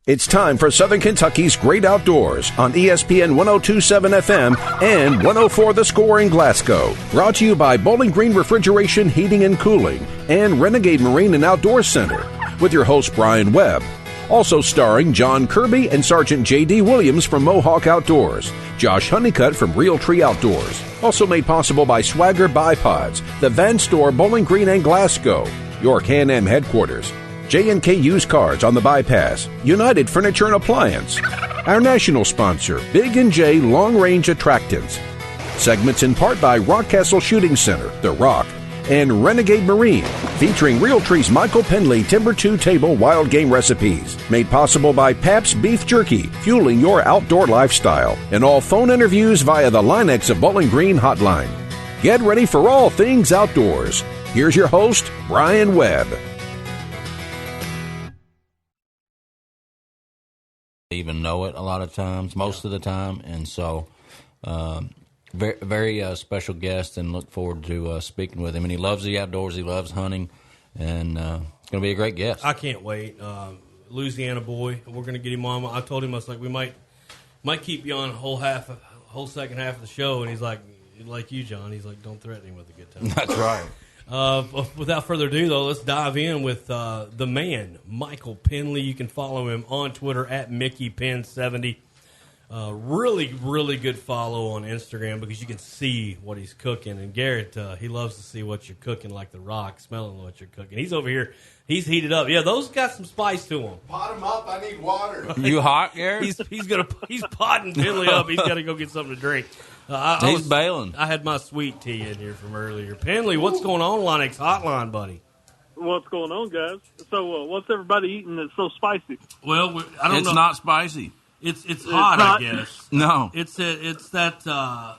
It's time for Southern Kentucky's Great Outdoors on ESPN 102.7 FM and 104 The Score in Glasgow. Brought to you by Bowling Green Refrigeration, Heating and Cooling and Renegade Marine and Outdoor Center. With your host, Brian Webb. Also starring John Kirby and Sergeant J.D. Williams from Mohawk Outdoors. Josh Honeycutt from Real Tree Outdoors. Also made possible by Swagger Bipods, the Van Store, Bowling Green and Glasgow. Your Can-Am headquarters. J&K Used Cars on the Bypass, United Furniture and Appliance. Our national sponsor, Big & J Long Range Attractants. Segments in part by Rockcastle Shooting Center, The Rock, and Renegade Marine, featuring Realtree's Michael Pendley Timber 2 Table Wild Game Recipes. Made possible by Pabst Beef Jerky, fueling your outdoor lifestyle. And all phone interviews via the Linex of Bowling Green hotline. Get ready for all things outdoors. Here's your host, Brian Webb. Even know it a lot of times, most of the time, and so very, very special guest, and look forward to speaking with him. And he loves the outdoors, he loves hunting, and it's going to be a great guest. I can't wait. Louisiana boy, we're going to get him on. I told him, I was like, we might keep you on a whole second half of the show, and he's like you, John. He's like, don't threaten him with a good time. That's right. Without further ado, though, let's dive in with the man, Michael Pendley. You can follow him on Twitter at MickeyPen70. Really, really good follow on Instagram because you can see what he's cooking. And Garrett, he loves to see what you're cooking, like The Rock, smelling what you're cooking. He's over here. He's heated up. Yeah, those got some spice to them. Pot him up. I need water. You hot, Garrett? He's potting Pendley up. He's got to go get something to drink. He's bailing. I had my sweet tea in here from earlier. Pendley, what's going on, Linex Hotline, buddy? What's going on, guys? So, what's everybody eating that's so spicy? Well, I don't know. It's not spicy. It's hot, not. I guess. No. It's the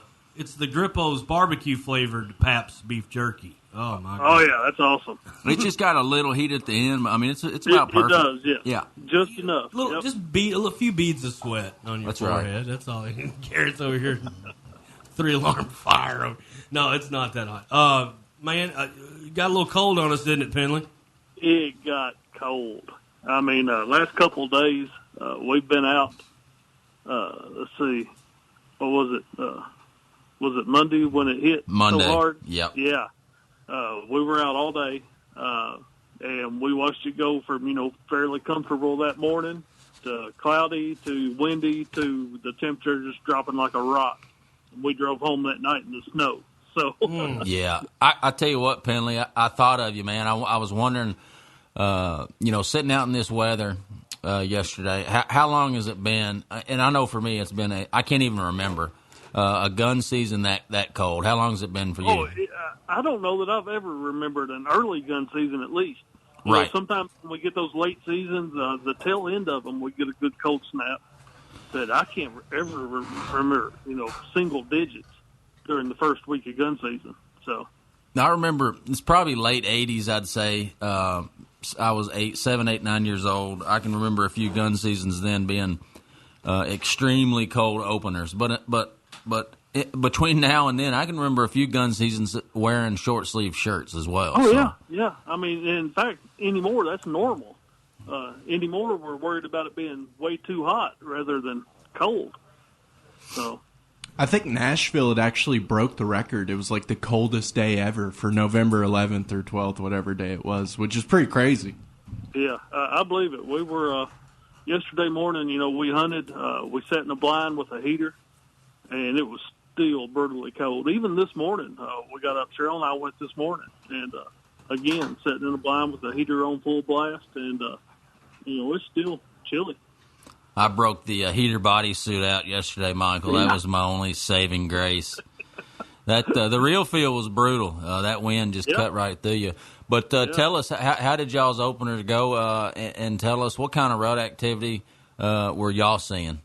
Grippo's barbecue flavored Pabst beef jerky. Oh my God. Oh yeah, that's awesome. It's just got a little heat at the end. I mean, it's about perfect. It does, yeah. Yeah. Just enough. Just a few beads of sweat on your That's forehead. right. That's all. Garrett's over here, 3-alarm fire. No, it's not that hot. Man, got a little cold on us, didn't it, Pendley? It got cold. I mean, last couple of days we've been out. Let's see, what was it? Was it Monday when it hit Monday. so hard? Yep. Yeah. We were out all day, and we watched it go from, fairly comfortable that morning to cloudy to windy to the temperature just dropping like a rock. We drove home that night in the snow. So Yeah. I tell you what, Pendley, I thought of you, man. I was wondering, sitting out in this weather yesterday, how long has it been? And I know for me it's been I can't even remember a gun season that cold. How long has it been for you? I don't know that I've ever remembered an early gun season at least. Right. Sometimes when we get those late seasons, the tail end of them, we get a good cold snap. But I can't ever remember, single digits during the first week of gun season. So I remember it's probably late 80s, I'd say. I was 7, 8, 9 years old. I can remember a few gun seasons then being extremely cold openers. But between now and then, I can remember a few gun seasons wearing short sleeve shirts as well. Oh, so. yeah. I mean, in fact, anymore, that's normal. Anymore, we're worried about it being way too hot rather than cold. So I think Nashville had actually broke the record. It was like the coldest day ever for November 11th or 12th, whatever day it was, which is pretty crazy. Yeah, I believe it. We were, yesterday morning, we hunted. We sat in a blind with a heater, and it was still brutally cold. Even this morning, we got up, Cheryl and I went this morning, and again, sitting in a blind with the heater on full blast, and, it's still chilly. I broke the heater bodysuit out yesterday, Michael. That was my only saving grace. That the real feel was brutal. That wind just cut right through you. But tell us, how did y'all's openers go? And tell us, what kind of rut activity were y'all seeing?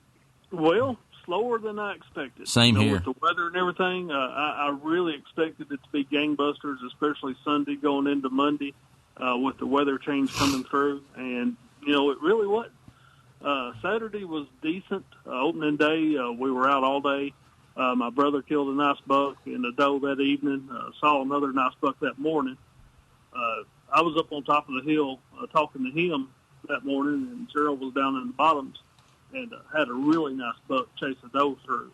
Well, slower than I expected. Same here. With the weather and everything, I really expected it to be gangbusters, especially Sunday going into Monday with the weather change coming through. And, it really wasn't. Saturday was decent. Opening day, we were out all day. My brother killed a nice buck and a doe that evening. Saw another nice buck that morning. I was up on top of the hill talking to him that morning, and Cheryl was down in the bottoms and had a really nice buck chase a doe through.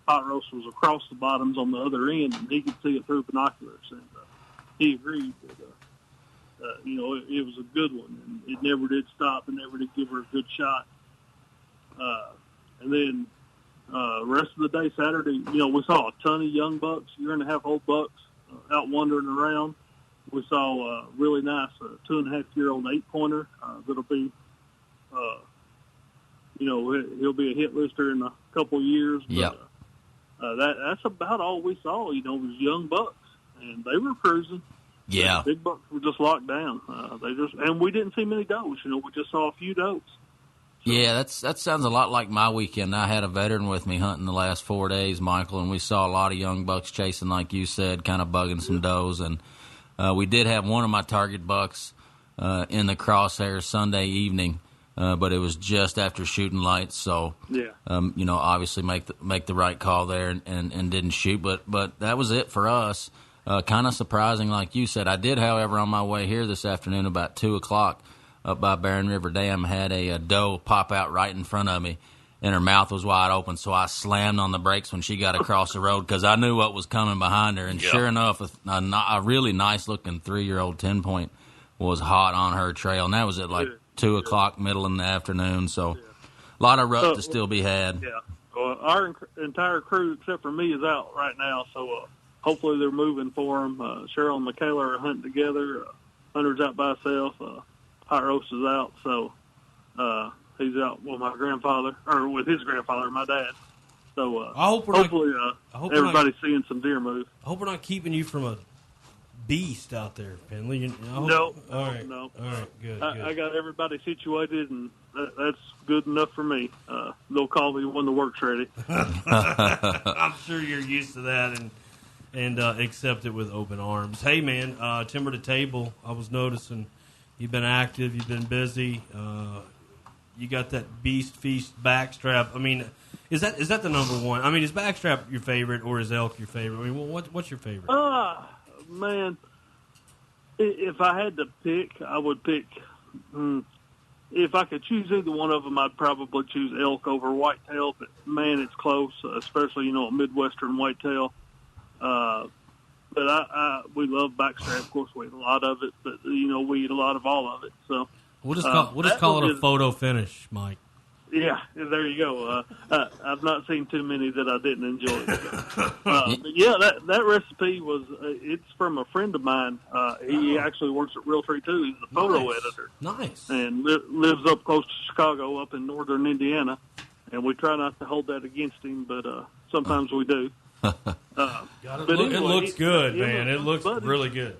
Hot Roast was across the bottoms on the other end, and he could see it through binoculars, and he agreed that, it was a good one, and it never did stop and never did give her a good shot. And then rest of the day, Saturday, we saw a ton of young bucks, year-and-a-half-old bucks out wandering around. We saw a really nice 2.5-year-old 8-pointer that'll be, he'll be a hit lister in a couple of years. But, yep. That's about all we saw, was young bucks, and they were cruising. Yeah. The big bucks were just locked down. And we didn't see many does. We just saw a few does. So, yeah, that sounds a lot like my weekend. I had a veteran with me hunting the last 4 days, Michael, and we saw a lot of young bucks chasing, like you said, kind of bugging some does. And we did have one of my target bucks in the crosshairs Sunday evening, but it was just after shooting lights. So, yeah. Obviously make the right call there and didn't shoot. But that was it for us. Kind of surprising, like you said. I did, however, on my way here this afternoon about 2 o'clock up by Barren River Dam, had a doe pop out right in front of me, and her mouth was wide open, so I slammed on the brakes when she got across the road because I knew what was coming behind her. And sure enough, a really nice-looking 3-year-old 10-point was hot on her trail, and that was at like 2 o'clock, middle in the afternoon, so a lot of rut to still be had. Yeah. Well, our entire crew, except for me, is out right now, so hopefully they're moving for them. Cheryl and Michaela are hunting together. Hunter's out by himself. Hot Roast is out, so he's out with my grandfather, or with his grandfather, my dad. So hopefully everybody's seeing some deer move. I hope we're not keeping you from a beast out there, Pendley. No. All right. No. All right, good. I got everybody situated, and that's good enough for me. They'll call me when the work's ready. I'm sure you're used to that and accept it with open arms. Hey, man, Timber to Table, I was noticing you've been active, you've been busy. You got that Beast Feast backstrap. I mean, is that the number one? I mean, is backstrap your favorite or is elk your favorite? I mean, what's your favorite? Man, if I had to pick, I would pick. If I could choose either one of them, I'd probably choose elk over whitetail. But man, it's close, especially a Midwestern whitetail. But we love backstrap. Of course, we eat a lot of it, but we eat a lot of all of it. So we'll just call it a photo finish, Mike. Yeah, there you go. I've not seen too many that I didn't enjoy. But yeah, that recipe was it's from a friend of mine. He actually works at Realtree too. He's the photo editor. Nice. And lives up close to Chicago, up in northern Indiana. And we try not to hold that against him, but sometimes we do. It looks good, man. It looks really good.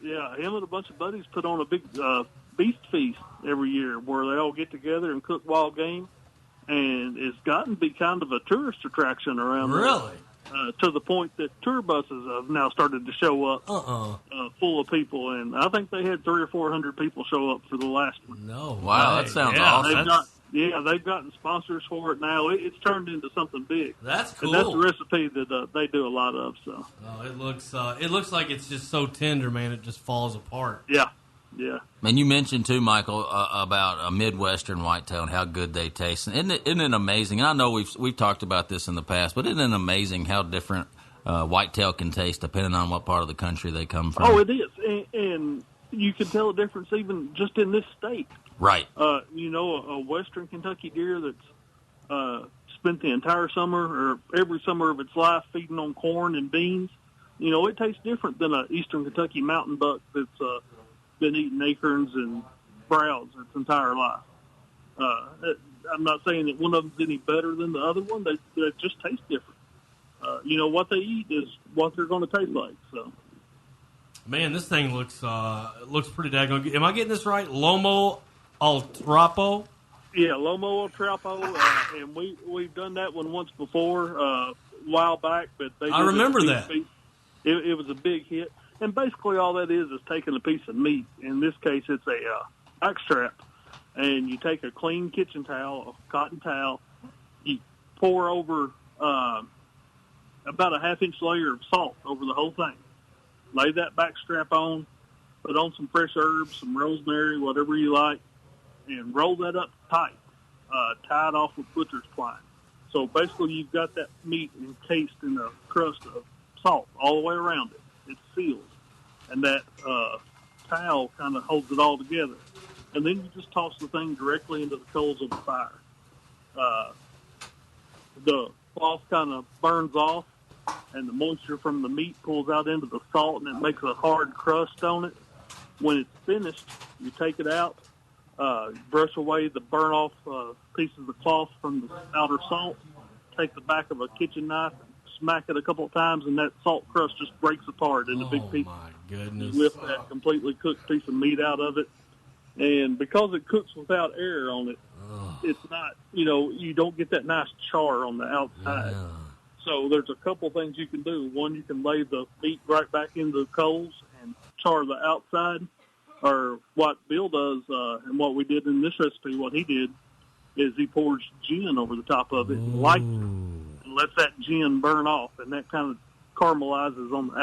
Yeah, him and a bunch of buddies put on a big beast feast every year where they all get together and cook wild game, and it's gotten to be kind of a tourist attraction around there, to the point that tour buses have now started to show up full of people, and I think they had 300 or 400 people show up for the last one. No, wow, that sounds awesome. They've gotten sponsors for it now. It's turned into something big. That's cool. And that's a recipe that they do a lot of. So it looks like it's just so tender, man. It just falls apart. Yeah. And you mentioned too, Michael, about a Midwestern whitetail and how good they taste. Isn't it amazing? And I know we've talked about this in the past, but isn't it amazing how different whitetail can taste depending on what part of the country they come from? Oh, it is, and you can tell a difference even just in this state. Right. A Western Kentucky deer that's spent the entire summer or every summer of its life feeding on corn and beans, it tastes different than an Eastern Kentucky mountain buck that's been eating acorns and browse its entire life. I'm not saying that one of them's any better than the other one. They just taste different. What they eat is what they're going to taste like. So. Man, this thing looks pretty daggone good. Am I getting this right? Lomo al Trapo? Yeah, Lomo al Trapo, and we've done that one once before a while back. But I remember that. It was a big hit, and basically all that is taking a piece of meat. In this case, it's a backstrap, and you take a clean kitchen towel, a cotton towel, you pour over about a half-inch layer of salt over the whole thing. Lay that backstrap on, put on some fresh herbs, some rosemary, whatever you like, and roll that up tight, tie it off with butcher's twine. So basically you've got that meat encased in a crust of salt all the way around it. It's sealed. And that towel kind of holds it all together. And then you just toss the thing directly into the coals of the fire. The cloth kind of burns off, and the moisture from the meat pulls out into the salt, and it makes a hard crust on it. When it's finished, you take it out, brush away the burn-off pieces of the cloth from the outer salt, take the back of a kitchen knife, smack it a couple of times, and that salt crust just breaks apart into big pieces. Oh, my goodness. You lift that completely cooked piece of meat out of it. And because it cooks without air on it, it's not, you don't get that nice char on the outside. Yeah. So there's a couple things you can do. One, you can lay the meat right back into the coals and char the outside. Or what Bill does, and what we did in this recipe, what he did, is he pours gin over the top of it and lights it and lets that gin burn off, and that kind of caramelizes on the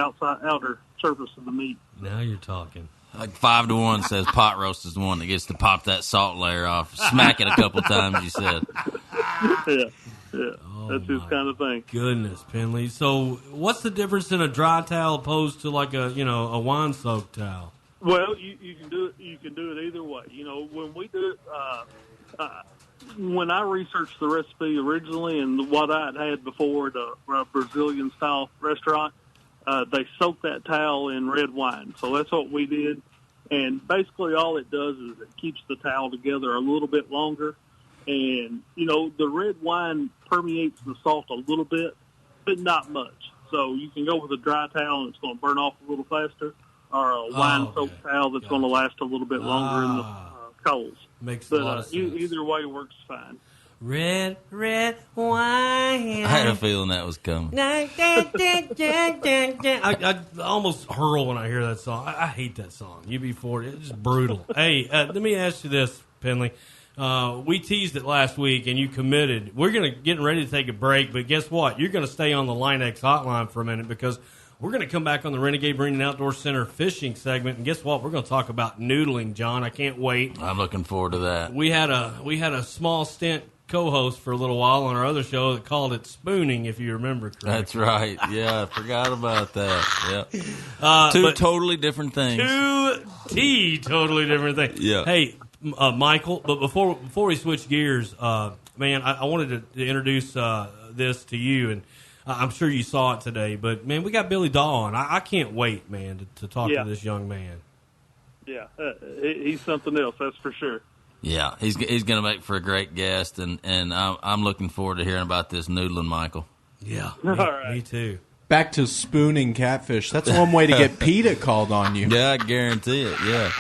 outer surface of the meat. Now you're talking. Like 5-1 says pot roast is the one that gets to pop that salt layer off. Smack it a couple times, you said. Yeah. That's his kind of thing. Goodness, Pendley. So what's the difference in a dry towel opposed to like a wine-soaked towel? Well, you can do it. You can do it either way. When we do it, when I researched the recipe originally and what I had before at a Brazilian-style restaurant, they soak that towel in red wine. So that's what we did. And basically all it does is it keeps the towel together a little bit longer. And, the red wine permeates the salt a little bit, but not much. So you can go with a dry towel and it's going to burn off a little faster, or a wine-soaked towel that's going to last a little bit longer in the coals. Makes a lot of sense. Either way works fine. Red wine. I had a feeling that was coming. I almost hurl when I hear that song. I hate that song. UB40, it's just brutal. Hey, let me ask you this, Pendley. We teased it last week, and you committed. We're getting ready to take a break, but guess what? You're going to stay on the Line X hotline for a minute because we're going to come back on the Renegade Marine and Outdoor Center fishing segment, and guess what? We're going to talk about noodling, John. I can't wait. I'm looking forward to that. We had a small stint co-host for a little while on our other show that called it spooning, if you remember correctly. That's right. Yeah, I forgot about that. Yeah, two totally different things. Totally different things. Yeah. Hey, Michael, but before we switch gears, man, I wanted to introduce this to you, and I'm sure you saw it today. But man, we got Billy Daw on. I can't wait, man, to talk to this young man. Yeah, he's something else, that's for sure. Yeah, he's going to make for a great guest, and I'm looking forward to hearing about this noodling, Michael. Yeah, all right. Me too. Back to spooning catfish. That's one way to get PETA called on you. Yeah, I guarantee it, yeah.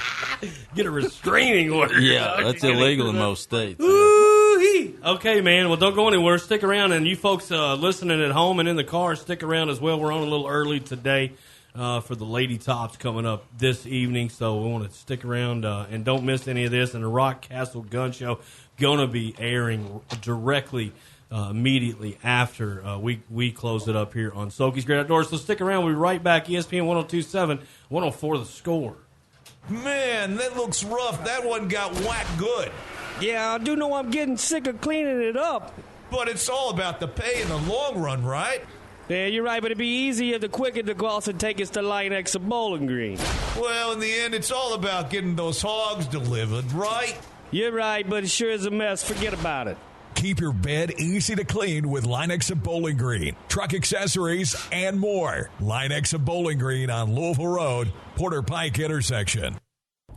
Get a restraining order. Yeah, that's illegal in most states. Ooh-hee. Okay, man. Well, don't go anywhere. Stick around, and you folks listening at home and in the car, stick around as well. We're on a little early today for the Lady Tops coming up this evening, so we want to stick around and don't miss any of this. And the Rock Castle Gun Show going to be airing directly immediately after we close it up here on SOKY's Great Outdoors. So stick around. We'll be right back. ESPN 102.7, 104 The Score. Man, that looks rough. That one got whacked good. Yeah, I do know I'm getting sick of cleaning it up. But it's all about the pay in the long run, right? Yeah, you're right, but it'd be easier the quicker to go out and take us to Line X of Bowling Green. Well, in the end, it's all about getting those hogs delivered, right? You're right, but it sure is a mess. Forget about it. Keep your bed easy to clean with Line-X of Bowling Green, truck accessories, and more. Line-X of Bowling Green on Louisville Road, Porter Pike intersection.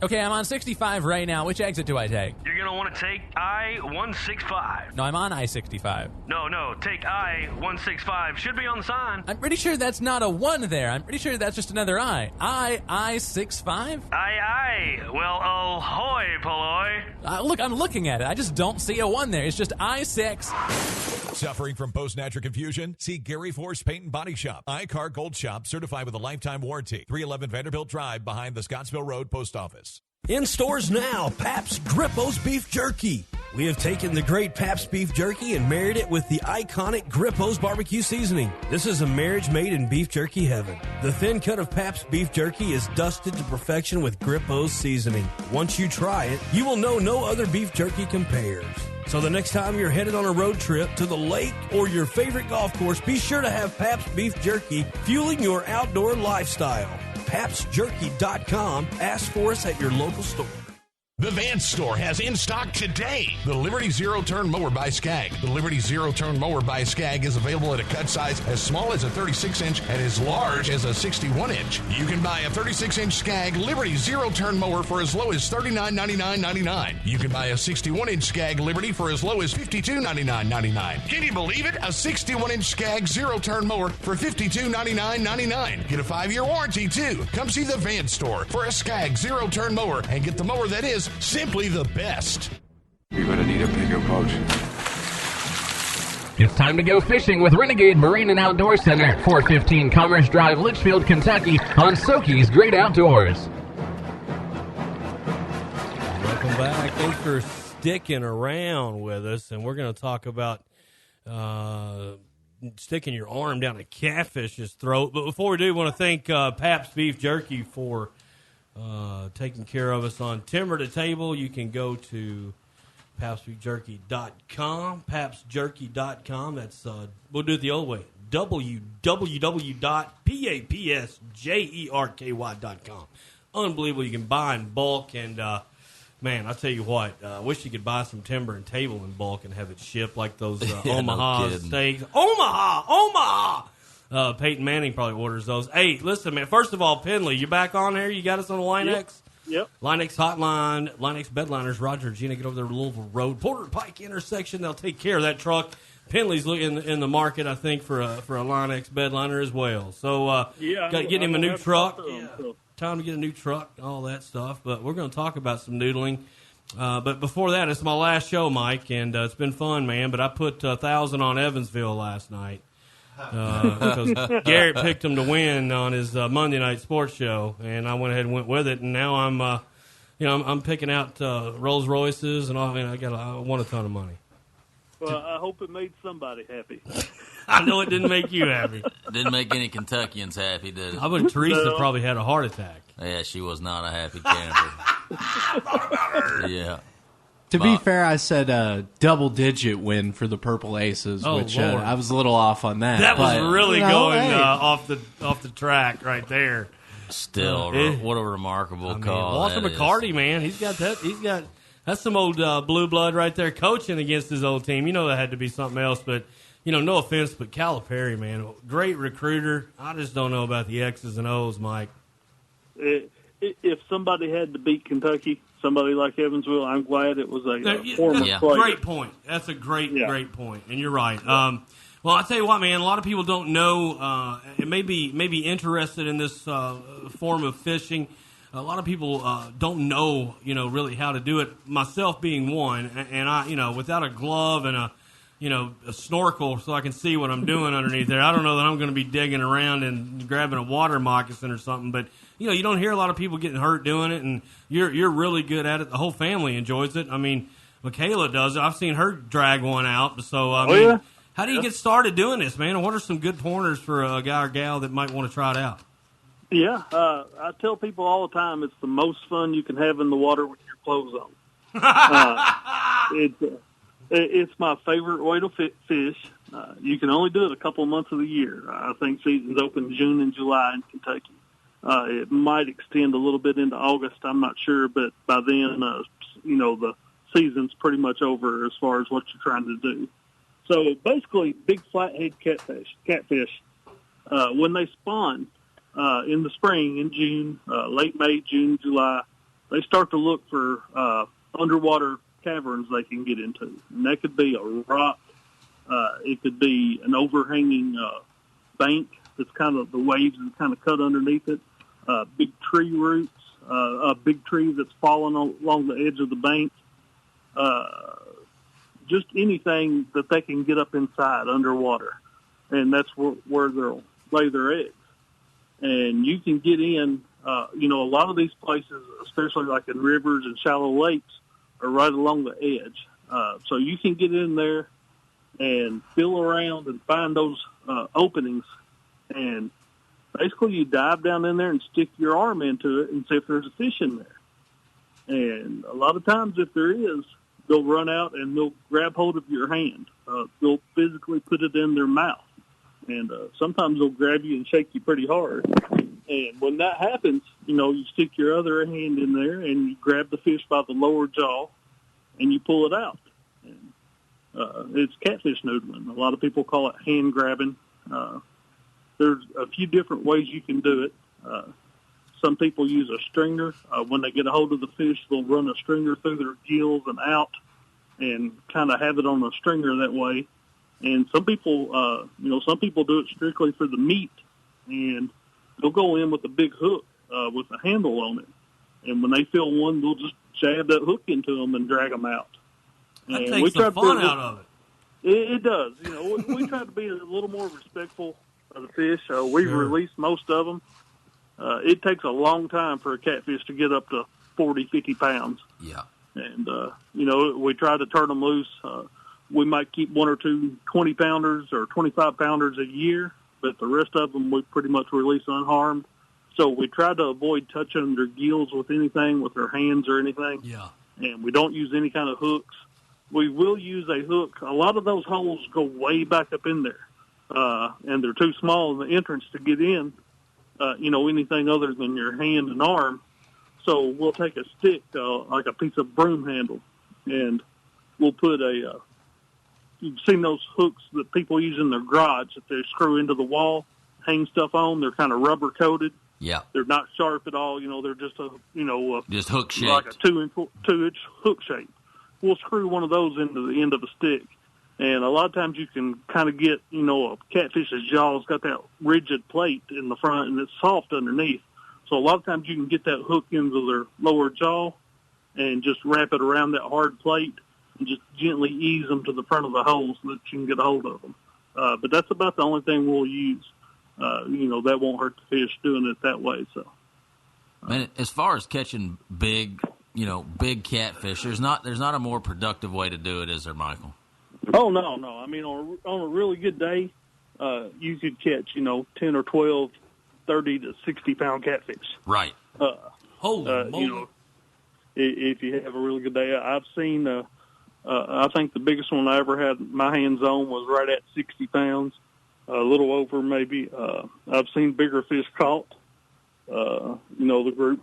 Okay, I'm on 65 right now. Which exit do I take? You're going to want to take I-165. No, I'm on I-65. No, take I-165. Should be on the sign. I'm pretty sure that's not a 1 there. I'm pretty sure that's just another I. I-65? Aye. Well, ahoy, Polloy. Look, I'm looking at it. I just don't see a 1 there. It's just I-6. Suffering from post-natural confusion? See Gary Force Paint and Body Shop. iCar Gold Shop, certified with a lifetime warranty. 311 Vanderbilt Drive behind the Scottsville Road Post Office. In stores now, Pabst Grippo's Beef Jerky. We have taken the great Pabst beef jerky and married it with the iconic Grippo's barbecue seasoning. This is a marriage made in beef jerky heaven. The thin cut of Pabst beef jerky is dusted to perfection with Grippo's seasoning. Once you try it, you will know no other beef jerky compares. So the next time you're headed on a road trip to the lake or your favorite golf course, be sure to have Pabst beef jerky fueling your outdoor lifestyle. PabstJerky.com. Ask for us at your local store. The Vance store has in stock today the Liberty Zero Turn Mower by Skag. The Liberty Zero Turn Mower by Skag is available at a cut size as small as a 36-inch and as large as a 61-inch. You can buy a 36-inch Skag Liberty Zero Turn Mower for as low as $39.99.99. You can buy a 61-inch Skag Liberty for as low as $52.99.99. Can you believe it? A 61-inch Skag Zero Turn Mower for $52.99.99. Get a 5-year warranty, too. Come see the Vance store for a Skag Zero Turn Mower and get the mower that is simply the best. You're going to need a bigger boat. It's time to go fishing with Renegade Marine and Outdoor Center, 415 Commerce Drive, Litchfield, Kentucky, on SOKY's Great Outdoors. Welcome back. Thanks for sticking around with us, and we're going to talk about sticking your arm down a catfish's throat. But before we do, we want to thank Pabst Beef Jerky for taking care of us on Timber to Table. You can go to PabstBeefJerky.com, PabstJerky.com. That's we'll do it the old way. www.PabstJerky.com. Unbelievable. You can buy in bulk, and man, I tell you what, I wish you could buy some timber and table in bulk and have it shipped like those Omaha steaks. Omaha. Peyton Manning probably orders those. Hey, listen, man. First of all, Pendley, you back on there? You got us on the Line X? Yep. Line X hotline, Line X bedliners, Roger and Gina, get over there to Louisville Road, Porter Pike intersection. They'll take care of that truck. Pendley's looking in the market, I think, for a Line X bedliner as well. So, got to get him a new truck. Time to get a new truck, all that stuff. But we're going to talk about some noodling. But before that, it's my last show, Mike, and it's been fun, man. But I put 1,000 on Evansville last night. Because Garrett picked him to win on his Monday night sports show, and I went ahead and went with it. And now I'm picking out Rolls Royces and all. I won a ton of money. Well, I hope it made somebody happy. I know it didn't make you happy. Didn't make any Kentuckians happy, did it? I bet Teresa probably had a heart attack. Yeah, she was not a happy camper. Yeah. To be fair, I said double-digit win for the Purple Aces, which I was a little off on that. That was really going off the track right there. Still, what a remarkable call. Walter McCarty, man, he's got that's some old blue blood right there coaching against his old team. You know that had to be something else, but no offense, but Calipari, man, great recruiter. I just don't know about the X's and O's, Mike. If somebody had to beat Kentucky, somebody like Evansville, I'm glad it was a former player. Great point. That's a great point, and you're right. Well, I tell you what, man, a lot of people don't know and maybe interested in this form of fishing. A lot of people don't know, really how to do it. Myself being one, and I, without a glove and a snorkel so I can see what I'm doing underneath there. I don't know that I'm going to be digging around and grabbing a water moccasin or something, but you don't hear a lot of people getting hurt doing it, and you're really good at it. The whole family enjoys it. I mean, Michaela does it. I've seen her drag one out. So, how do you get started doing this, man? And what are some good pointers for a guy or gal that might want to try it out? Yeah, I tell people all the time it's the most fun you can have in the water with your clothes on. It's my favorite way to fish. You can only do it a couple of months of the year. I think seasons open June and July in Kentucky. It might extend a little bit into August. I'm not sure, but by then, the season's pretty much over as far as what you're trying to do. So basically, big flathead catfish, when they spawn in the spring in June, late May, June, July, they start to look for underwater caverns they can get into. And that could be a rock. It could be an overhanging bank that's kind of the waves and kind of cut underneath it. Big tree roots, a big tree that's fallen along the edge of the bank. Just anything that they can get up inside underwater. And that's where they'll lay their eggs. And you can get in, a lot of these places, especially like in rivers and shallow lakes, are right along the edge. So you can get in there and feel around and find those openings, and basically you dive down in there and stick your arm into it and see if there's a fish in there. And a lot of times if there is, they'll run out and they'll grab hold of your hand. They'll physically put it in their mouth. And sometimes they'll grab you and shake you pretty hard. And when that happens, you stick your other hand in there and you grab the fish by the lower jaw and you pull it out. And, it's catfish noodling. A lot of people call it hand grabbing. There's a few different ways you can do it. Some people use a stringer. When they get a hold of the fish, they'll run a stringer through their gills and out and kind of have it on a stringer that way. And some people, some people do it strictly for the meat, and they'll go in with a big hook with a handle on it. And when they feel one, they'll just jab that hook into them and drag them out. That and takes the fun out of it. It does. We try to be a little more respectful of the fish. We've released most of them. It takes a long time for a catfish to get up to 40, 50 pounds. Yeah. And, we try to turn them loose. We might keep one or two 20-pounders or 25-pounders a year, but the rest of them we pretty much release unharmed. So we try to avoid touching their gills with anything, with their hands or anything. Yeah. And we don't use any kind of hooks. We will use a hook. A lot of those holes go way back up in there, and they're too small in the entrance to get in, anything other than your hand and arm. So we'll take a stick, like a piece of broom handle, and we'll put you've seen those hooks that people use in their garage that they screw into the wall, hang stuff on. They're kind of rubber coated. Yeah. They're not sharp at all. They're just just hook shaped, like a 2-inch hook shape. We'll screw one of those into the end of the stick. And a lot of times you can kind of get, a catfish's jaw's got that rigid plate in the front and it's soft underneath. So a lot of times you can get that hook into their lower jaw and just wrap it around that hard plate and just gently ease them to the front of the hole so that you can get a hold of them. But that's about the only thing we'll use. That won't hurt the fish doing it that way. So, man, as far as catching big catfish, there's not a more productive way to do it, is there, Michael? Oh, no. I mean, on a really good day, you could catch, 10 or 12, 30 to 60-pound catfish. Right. Holy moly. If you have a really good day. I've seen, I think the biggest one I ever had my hands on was right at 60 pounds, a little over maybe. I've seen bigger fish caught. The group,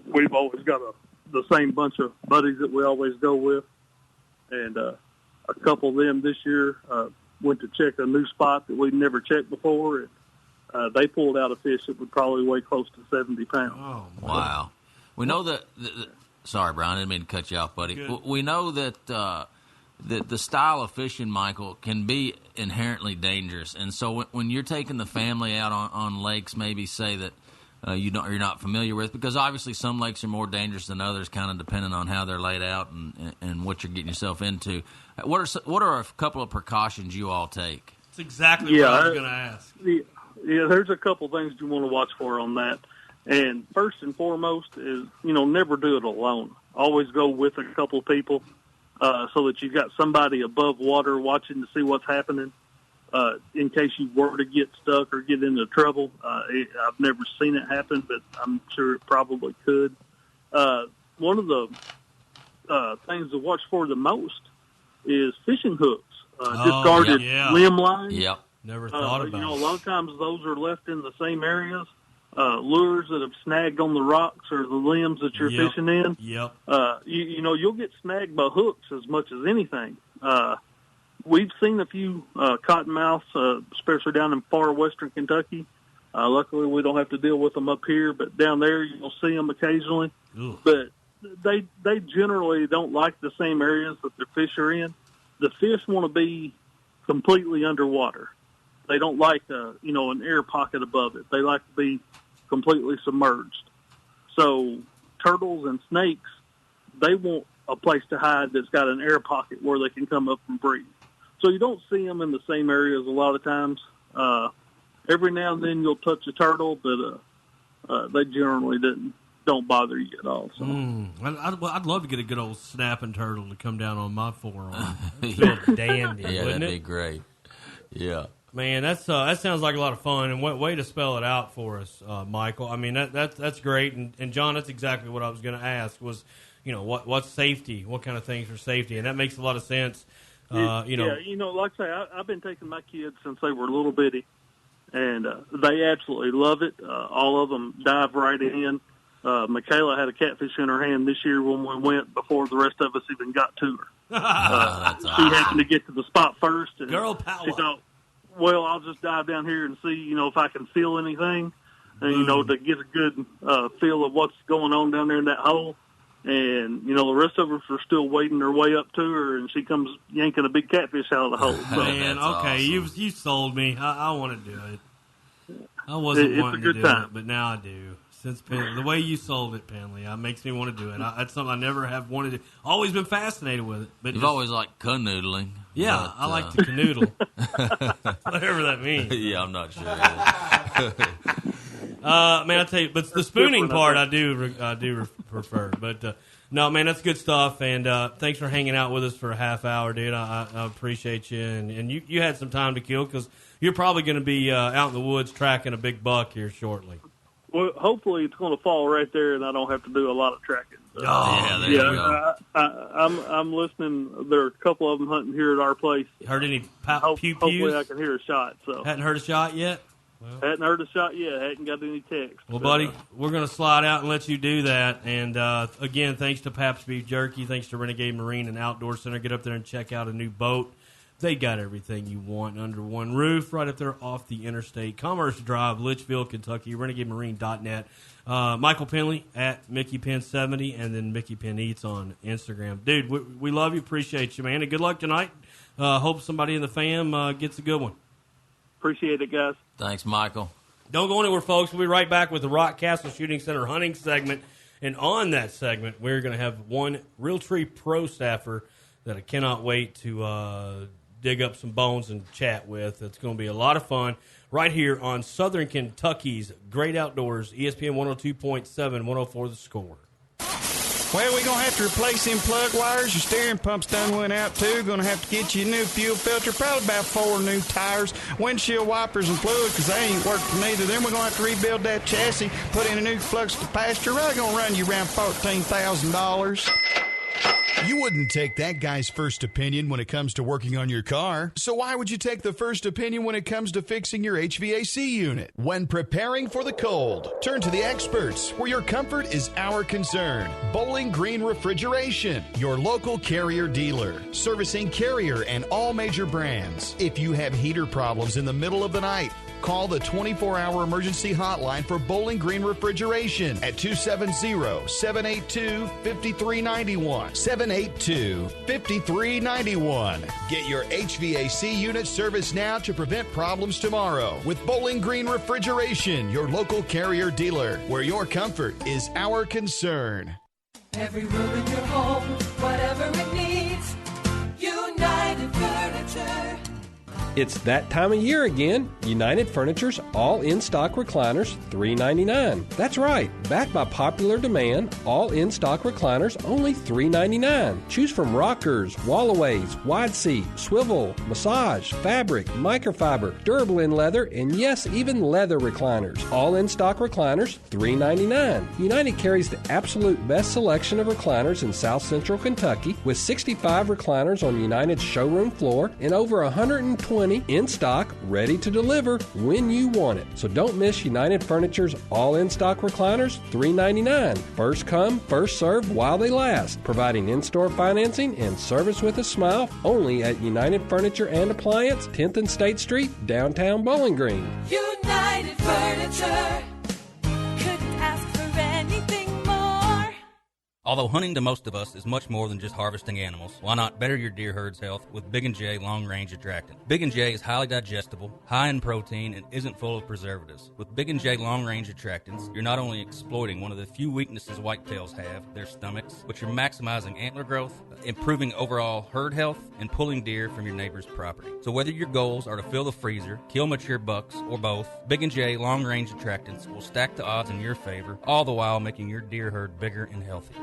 we've always got the same bunch of buddies that we always go with. And a couple of them this year went to check a new spot that we'd never checked before. And they pulled out a fish that would probably weigh close to 70 pounds. Oh, wow. We know that sorry, Brian, I didn't mean to cut you off, buddy. Good. We know that the style of fishing, Michael, can be inherently dangerous. And so when you're taking the family out on lakes, maybe say that you're not familiar with, because obviously some lakes are more dangerous than others, kind of depending on how they're laid out and what you're getting yourself into. What are a couple of precautions you all take? That's exactly what I was going to ask. Yeah, there's a couple things you want to watch for on that. And first and foremost is, never do it alone. Always go with a couple of people so that you've got somebody above water watching to see what's happening in case you were to get stuck or get into trouble. I've never seen it happen, but I'm sure it probably could. One of the things to watch for the most is fishing hooks, discarded limb lines. Yep. Never thought about it. A lot of times those are left in the same areas. Lures that have snagged on the rocks or the limbs that you're fishing in. Yep. You'll get snagged by hooks as much as anything. We've seen a few cottonmouths, especially down in far western Kentucky. Luckily, we don't have to deal with them up here, but down there you'll see them occasionally. Ooh. But they generally don't like the same areas that their fish are in. The fish want to be completely underwater. They don't like an air pocket above it. They like to be completely submerged. So turtles and snakes, they want a place to hide that's got an air pocket where they can come up and breathe. So you don't see them in the same areas a lot of times. Every now and then you'll touch a turtle, but they generally don't bother you at all. So. I'd love to get a good old snapping turtle to come down on my forearm. Feel dandy, yeah, wouldn't that'd it? be great. Yeah. Man, that sounds like a lot of fun, and way to spell it out for us, Michael. I mean, that's great, and John, that's exactly what I was going to ask was, what's safety? What kind of things are safety? And that makes a lot of sense. Like I say, I've been taking my kids since they were little bitty, and they absolutely love it. All of them dive right in. Michaela had a catfish in her hand this year when we went before the rest of us even got to her. That's awesome. She happened to get to the spot first, and girl power. She thought, well, I'll just dive down here and see, if I can feel anything, and, to get a good feel of what's going on down there in that hole. And, the rest of us are still wading their way up to her, and she comes yanking a big catfish out of the hole. So, man, okay, awesome. you sold me. I want to do it. I wasn't wanting to do it, but now I do. Since the way you sold it, Pendley, it makes me want to do it. That's something I never have wanted to. Always been fascinated with it. But You've always liked canoodling. Yeah, but, I like to canoodle. Whatever that means. Yeah, I'm not sure. Man, I tell you, but the spooning part I do prefer. But no, man, that's good stuff. And thanks for hanging out with us for a half hour, dude. I appreciate you. And you had some time to kill because you're probably going to be out in the woods tracking a big buck here shortly. Well, hopefully it's going to fall right there, and I don't have to do a lot of tracking. So, there you go. I'm listening. There are a couple of them hunting here at our place. Heard any pew-pews? Hopefully I can hear a shot. So hadn't heard a shot yet? Well, hadn't heard a shot yet. Hadn't got any text. Well, buddy, we're going to slide out and let you do that. And, again, thanks to Pap's Beef Jerky. Thanks to Renegade Marine and Outdoor Center. Get up there and check out a new boat. They got everything you want under one roof right up there off the interstate. Commerce Drive, Litchfield, Kentucky, renegademarine.net. Michael Pendley at MickeyPenn70 and then Mickey Penn Eats on Instagram. Dude, we love you. Appreciate you, man. And good luck tonight. Hope somebody in the fam gets a good one. Appreciate it, guys. Thanks, Michael. Don't go anywhere, folks. We'll be right back with the Rock Castle Shooting Center hunting segment. And on that segment, we're going to have one Realtree Pro staffer that I cannot wait to dig up some bones and chat with. It's going to be a lot of fun right here on Southern Kentucky's Great Outdoors, ESPN 102.7, 104 The Score. Well, we're going to have to replace them plug wires. Your steering pump's done went out, too. Going to have to get you a new fuel filter, probably about 4 new tires, windshield wipers, and fluid, because they ain't working neither. Then we're going to have to rebuild that chassis, put in a new flux capacitor. Really going to run you around $14,000. You wouldn't take that guy's first opinion when it comes to working on your car. So why would you take the first opinion when it comes to fixing your HVAC unit? When preparing for the cold, turn to the experts, where your comfort is our concern. Bowling Green Refrigeration, your local Carrier dealer, servicing Carrier and all major brands. If you have heater problems in the middle of the night, call the 24-hour emergency hotline for Bowling Green Refrigeration at 270-782-5391. 782-5391. Get your HVAC unit serviced now to prevent problems tomorrow with Bowling Green Refrigeration, your local Carrier dealer, where your comfort is our concern. Every room in your home, whatever it needs, United Furniture. It's that time of year again. United Furniture's all-in-stock recliners, $3.99. That's right. Backed by popular demand, all-in-stock recliners, only $3.99. Choose from rockers, wallaways, wide seat, swivel, massage, fabric, microfiber, durable in leather, and yes, even leather recliners. All-in-stock recliners, $3.99. United carries the absolute best selection of recliners in South Central Kentucky, with 65 recliners on United's showroom floor and over 120 in stock, ready to deliver when you want it. So don't miss United Furniture's all-in-stock recliners, $3.99. First come, first served while they last. Providing in-store financing and service with a smile, only at United Furniture and Appliance, 10th and State Street, downtown Bowling Green. United Furniture. Couldn't ask for anything more. Although hunting to most of us is much more than just harvesting animals, why not better your deer herd's health with Big & J Long Range Attractant? Big & J is highly digestible, high in protein, and isn't full of preservatives. With Big & J Long Range Attractants, you're not only exploiting one of the few weaknesses whitetails have, their stomachs, but you're maximizing antler growth, improving overall herd health, and pulling deer from your neighbor's property. So whether your goals are to fill the freezer, kill mature bucks, or both, Big & J Long Range Attractants will stack the odds in your favor, all the while making your deer herd bigger and healthier.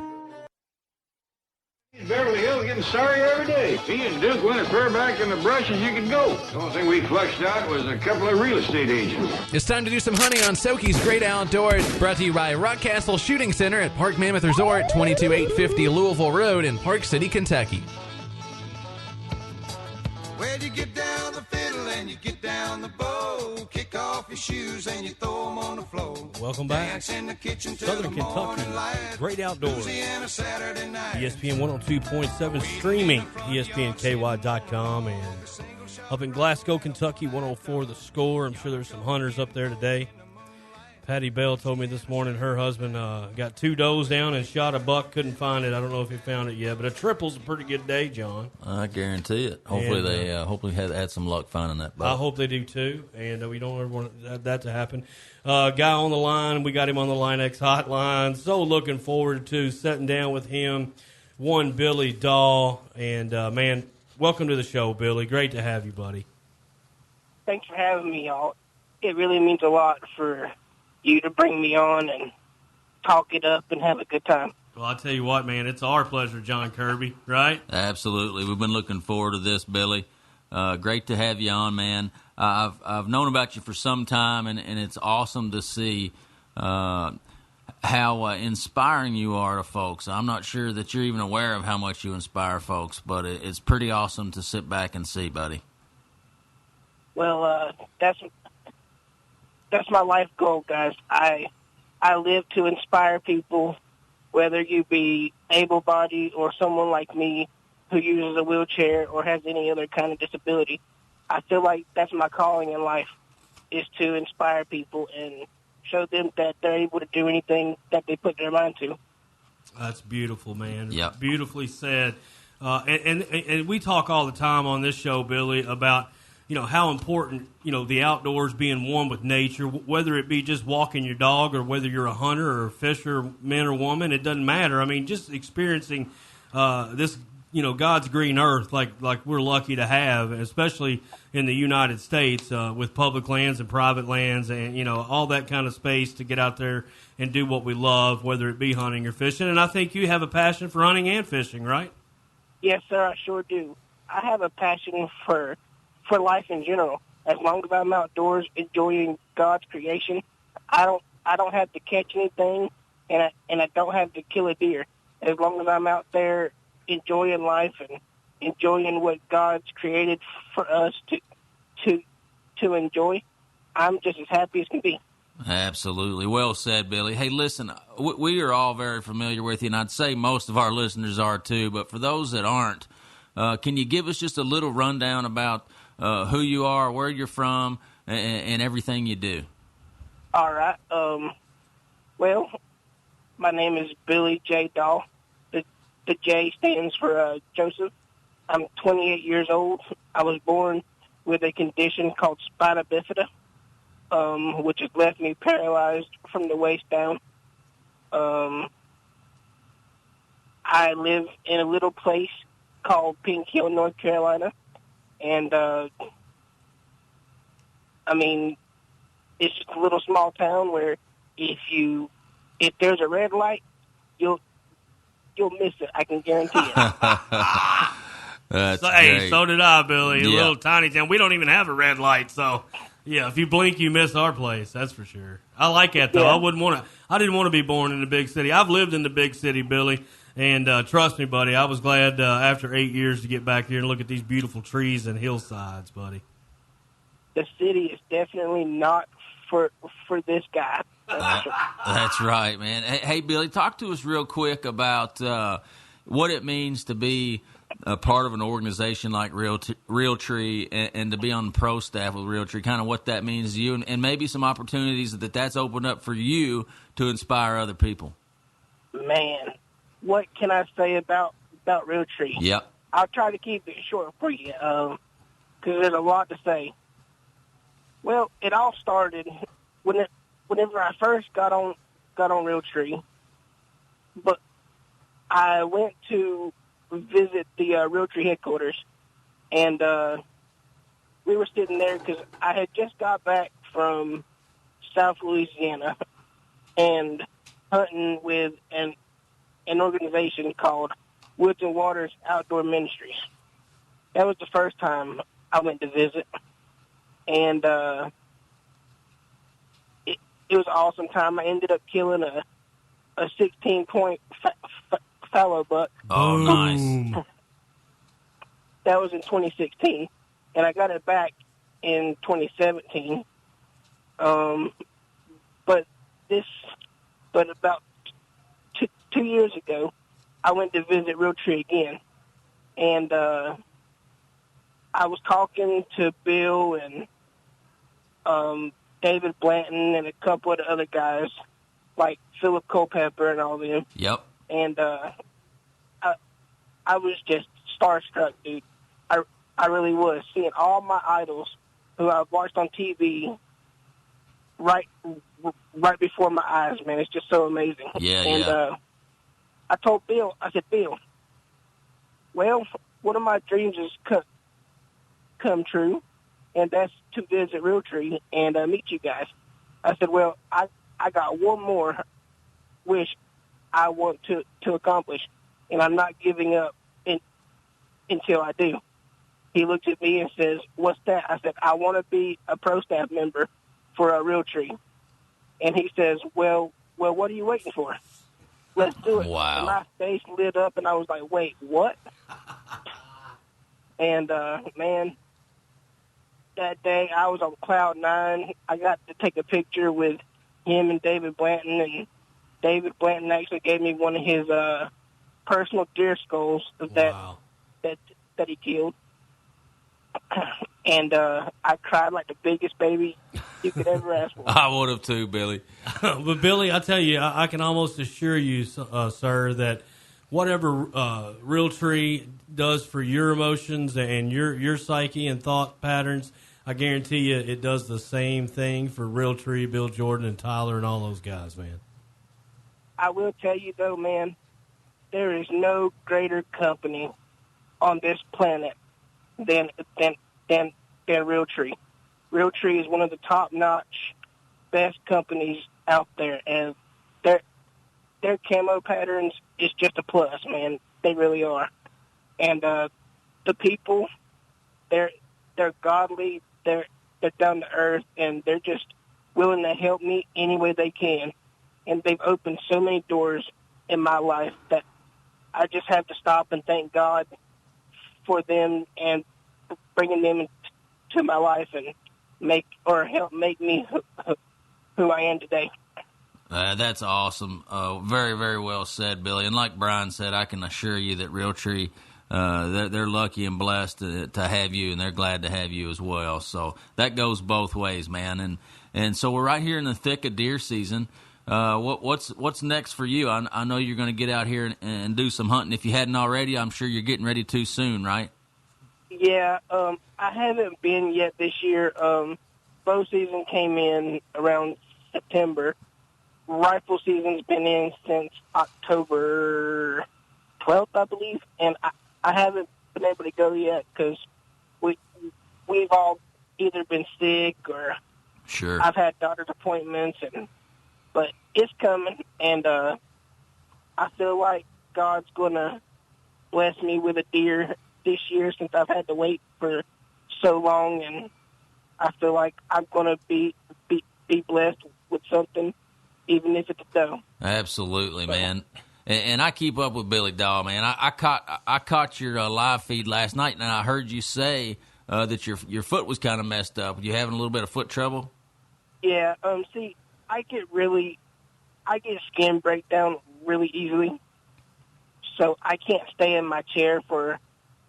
Beverly Hills getting sorry every day. Me and Duke went as far back in the brush as you could go. The only thing we flushed out was a couple of real estate agents. It's time to do some hunting on SOKY's Great Outdoors, brought to you by Rockcastle Shooting Center at Park Mammoth Resort, 22850 Louisville Road in Park City, Kentucky. Well, you get down the fiddle and you get down the bow, kick off your shoes and you throw them on the floor. Welcome back. Southern Kentucky, Great Outdoors. ESPN 102.7 streaming, ESPNKY.com, and up in Glasgow, Kentucky, 104 The Score. I'm sure there's some hunters up there today. Patty Bell told me this morning her husband got 2 does down and shot a buck, couldn't find it. I don't know if he found it yet, but a triple's a pretty good day, John. I guarantee it. Hopefully they had some luck finding that buck. I hope they do too, and we don't ever want that to happen. Guy on the line, we got him on the Line X hotline. So looking forward to sitting down with him. One Billy Dahl, and man, welcome to the show, Billy. Great to have you, buddy. Thanks for having me, y'all. It really means a lot for you to bring me on and talk it up and have a good time. Well, I'll tell you what, man, it's our pleasure, John Kirby, right? Absolutely. We've been looking forward to this, Billy. Great to have you on, man. I've known about you for some time, and it's awesome to see how inspiring you are to folks. I'm not sure that you're even aware of how much you inspire folks, but it's pretty awesome to sit back and see, buddy. Well, that's my life goal, guys. I live to inspire people, whether you be able-bodied or someone like me who uses a wheelchair or has any other kind of disability. I feel like that's my calling in life, is to inspire people and show them that they're able to do anything that they put their mind to. That's beautiful, man. Yeah. Beautifully said. And we talk all the time on this show, Billy, about how important, the outdoors, being one with nature, whether it be just walking your dog or whether you're a hunter or a fisherman or woman, it doesn't matter. I mean, just experiencing this, God's green earth like we're lucky to have, especially in the United States with public lands and private lands and, all that kind of space to get out there and do what we love, whether it be hunting or fishing. And I think you have a passion for hunting and fishing, right? Yes, sir, I sure do. I have a passion for life in general. As long as I'm outdoors enjoying God's creation, I don't have to catch anything, and I don't have to kill a deer. As long as I'm out there enjoying life and enjoying what God's created for us to enjoy, I'm just as happy as can be. Absolutely. Well said, Billy. Hey, listen, we are all very familiar with you, and I'd say most of our listeners are too, but for those that aren't, can you give us just a little rundown about who you are, where you're from, and everything you do? All right. Well, my name is Billy J. Dahl. The J stands for Joseph. I'm 28 years old. I was born with a condition called spina bifida, which has left me paralyzed from the waist down. I live in a little place called Pink Hill, North Carolina. And, it's just a little small town where if there's a red light, you'll miss it. I can guarantee it. That's hey, so did I, Billy. A Yeah. little tiny town. We don't even have a red light, so yeah. If you blink, you miss our place. That's for sure. I like that though. Yeah. I didn't want to be born in the big city. I've lived in the big city, Billy, and trust me, buddy. I was glad after 8 years to get back here and look at these beautiful trees and hillsides, buddy. The city is definitely not for this guy. That's right, man. Hey, Billy, talk to us real quick about what it means to be a part of an organization like Realtree and to be on the pro staff with Realtree, kind of what that means to you and maybe some opportunities that's opened up for you to inspire other people. Man, what can I say about Realtree? Yep. I'll try to keep it short for you because there's a lot to say. Well, it all started whenever I first got on Realtree, but I went to visit the Realtree headquarters, and we were sitting there because I had just got back from South Louisiana and hunting with an organization called Woods and Waters Outdoor Ministries. That was the first time I went to visit, and it was an awesome time. I ended up killing a 16-point fallow buck. Oh, nice. That was in 2016, and I got it back in 2017. But about 2 years ago, I went to visit Realtree again, and I was talking to Bill and David Blanton and a couple of the other guys, like Philip Culpepper and all of them. Yep. And I was just starstruck, dude. I really was, seeing all my idols who I've watched on TV right before my eyes, man. It's just so amazing. Yeah, and I told Bill, I said, Bill, well, one of my dreams has come true, and that's to visit Realtree and meet you guys. I said, well, I got one more wish I want to accomplish, and I'm not giving up until I do. He looked at me and says, what's that? I said, I want to be a pro staff member for a Realtree. And he says, well, what are you waiting for? Let's do it. Wow. And my face lit up, and I was like, wait, what? And, man, that day I was on cloud nine. I got to take a picture with him and David Blanton, and David Blanton actually gave me one of his personal deer skulls that he killed. And I cried like the biggest baby you could ever ask for. I would have too, Billy. But Billy, I tell you, I can almost assure you, sir, that whatever Realtree does for your emotions and your psyche and thought patterns, I guarantee you it does the same thing for Realtree, Bill Jordan, and Tyler and all those guys, man. I will tell you, though, man, there is no greater company on this planet than Realtree. Realtree is one of the top-notch, best companies out there, and their camo patterns is just a plus, man. They really are. And the people, they're godly, they're down to earth, and they're just willing to help me any way they can. And they've opened so many doors in my life that I just have to stop and thank God for them and bringing them into my life and help make me who I am today. That's awesome. Very, very well said, Billy. And like Brian said, I can assure you that Realtree, they're lucky and blessed to have you, and they're glad to have you as well. So that goes both ways, man. And so we're right here in the thick of deer season. What's next for you? I know you're going to get out here and do some hunting. If you hadn't already, I'm sure you're getting ready to soon, right? Yeah, I haven't been yet this year. Bow season came in around September. Rifle season's been in since October 12th, I believe, and I haven't been able to go yet because we've all either been sick or sure. I've had doctor's appointments, but it's coming, and I feel like God's going to bless me with a deer this year since I've had to wait for so long, and I feel like I'm going to be blessed with something, even if it's a doe. Absolutely, man. And I keep up with Billy Dahl, man. I caught your live feed last night, and I heard you say that your foot was kind of messed up. You having a little bit of foot trouble? Yeah. See, I get skin breakdown really easily, so I can't stay in my chair for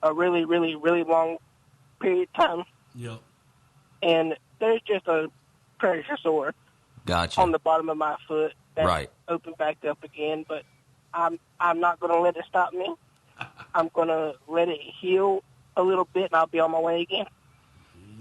a really, really, really long period of time. Yep. And there's just a pressure sore gotcha. on the bottom of my foot that right. opened back up again. But I'm not going to let it stop me. I'm going to let it heal a little bit, and I'll be on my way again.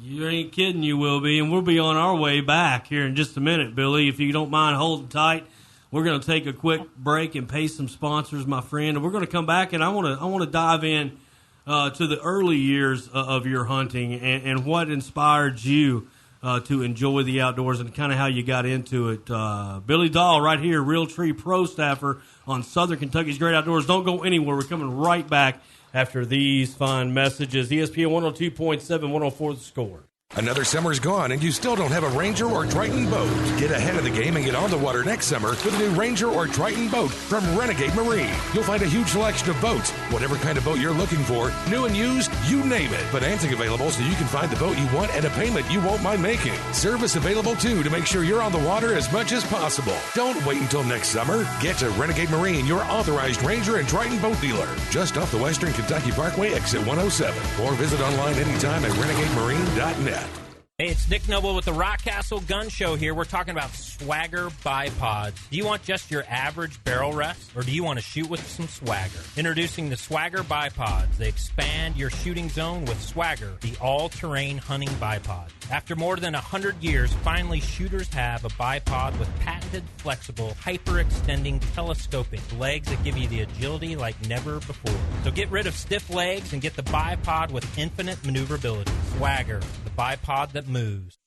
You ain't kidding, you will be, and we'll be on our way back here in just a minute, Billy. If you don't mind holding tight, we're going to take a quick break and pay some sponsors, my friend, and we're going to come back, and I want to dive in to the early years of your hunting and what inspired you to enjoy the outdoors and kind of how you got into it. Billy Dahl right here, Realtree Pro Staffer on Southern Kentucky's Great Outdoors. Don't go anywhere. We're coming right back after these fine messages. ESPN 102.7, 104 The Score. Another summer's gone and you still don't have a Ranger or Triton boat. Get ahead of the game and get on the water next summer with a new Ranger or Triton boat from Renegade Marine. You'll find a huge selection of boats, whatever kind of boat you're looking for, new and used, you name it. Financing available so you can find the boat you want at a payment you won't mind making. Service available too to make sure you're on the water as much as possible. Don't wait until next summer. Get to Renegade Marine, your authorized Ranger and Triton boat dealer, just off the Western Kentucky Parkway, exit 107, or visit online anytime at renegademarine.net. Hey, it's Nick Noble with the Rock Castle Gun Show here. We're talking about Swagger bipods. Do you want just your average barrel rest, or do you want to shoot with some swagger? Introducing the Swagger bipods. They expand your shooting zone with Swagger, the all-terrain hunting bipod. After more than 100 years, finally shooters have a bipod with patented, flexible, hyper-extending, telescoping legs that give you the agility like never before. So get rid of stiff legs and get the bipod with infinite maneuverability. Swagger, the bipod that moves.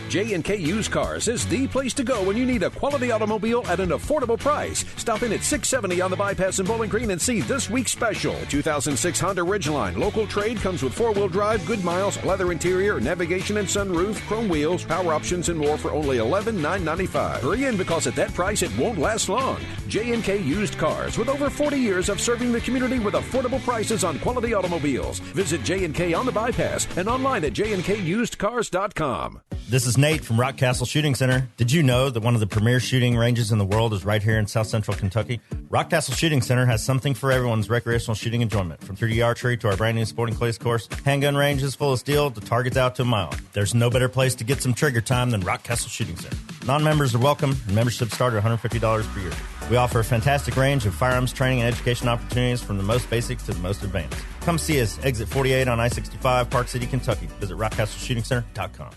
J&K Used Cars is the place to go when you need a quality automobile at an affordable price. Stop in at 670 on the Bypass in Bowling Green and see this week's special. 2006 Honda Ridgeline. Local trade comes with 4-wheel drive, good miles, leather interior, navigation and sunroof, chrome wheels, power options, and more for only $11,995. Hurry in because at that price it won't last long. J&K Used Cars with over 40 years of serving the community with affordable prices on quality automobiles. Visit J&K on the Bypass and online at jnkusedcars.com. This is Nate from Rock Castle Shooting Center. Did you know that one of the premier shooting ranges in the world is right here in South Central Kentucky? Rock Castle Shooting Center has something for everyone's recreational shooting enjoyment. From 3D archery to our brand new sporting clays course, handgun ranges full of steel to targets out to a mile. There's no better place to get some trigger time than Rock Castle Shooting Center. Non-members are welcome, and memberships start at $150 per year. We offer a fantastic range of firearms training and education opportunities from the most basic to the most advanced. Come see us, exit 48 on I-65, Park City, Kentucky. Visit rockcastleshootingcenter.com.